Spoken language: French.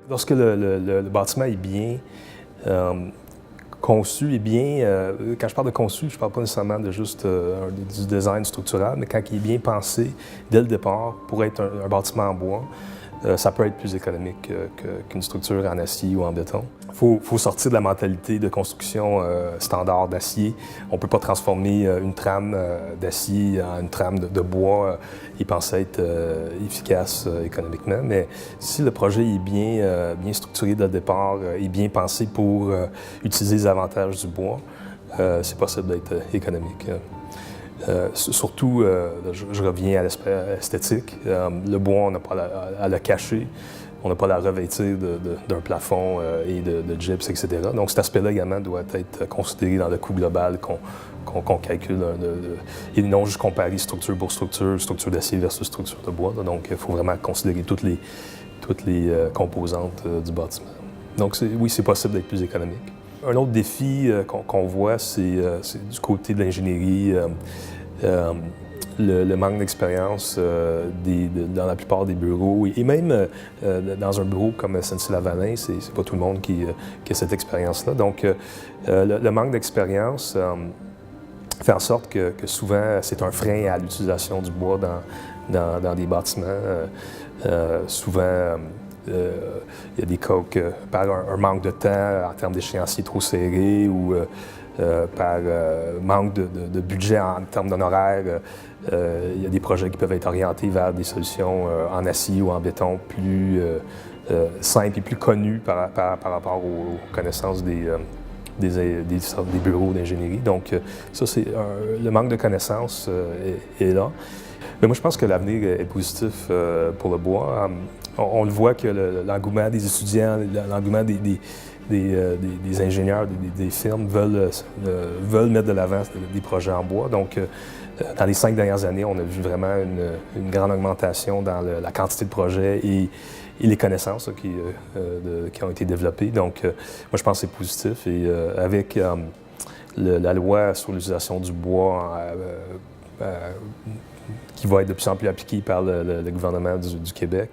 Lorsque le bâtiment est bien conçu et bien, quand je parle de conçu, je ne parle pas nécessairement de juste du design structural, mais quand il est bien pensé dès le départ pour être un bâtiment en bois, ça peut être plus économique qu'une structure en acier ou en béton. Il faut sortir de la mentalité de construction standard d'acier. On ne peut pas transformer une trame d'acier en une trame de bois et penser être efficace économiquement. Mais si le projet est bien structuré dès le départ et bien pensé pour utiliser les avantages du bois, c'est possible d'être économique. Surtout, je reviens à l'aspect esthétique. Le bois, on n'a pas à le cacher, on n'a pas à le revêtir d'un plafond et de gyps, etc. Donc cet aspect-là également doit être considéré dans le coût global qu'on calcule et non juste comparer structure pour structure d'acier versus structure de bois. Donc il faut vraiment considérer toutes les composantes du bâtiment. Donc oui, c'est possible d'être plus économique. Un autre défi qu'on voit, c'est du côté de l'ingénierie, le manque d'expérience dans la plupart des bureaux. Et même dans un bureau comme SNC-Lavalin, c'est pas tout le monde qui a cette expérience-là. Donc, le manque d'expérience fait en sorte que souvent, c'est un frein à l'utilisation du bois dans des bâtiments. Souvent, il y a des cas que par un manque de temps en termes d'échéanciers trop serrés ou par manque de budget en termes d'honoraires, il y a des projets qui peuvent être orientés vers des solutions en acier ou en béton plus simples et plus connues par rapport aux connaissances des bureaux d'ingénierie. Donc ça, le manque de connaissances est là. Mais moi, je pense que l'avenir est positif pour le bois. On le voit que l'engouement des étudiants, l'engouement des ingénieurs, des firmes veulent mettre de l'avant des projets en bois. Donc, dans les 5 dernières années, on a vu vraiment une grande augmentation dans la quantité de projets et les connaissances qui ont été développées. Donc, moi, je pense que c'est positif. Et avec la loi sur l'utilisation du bois qui va être de plus en plus appliquée par le gouvernement du Québec,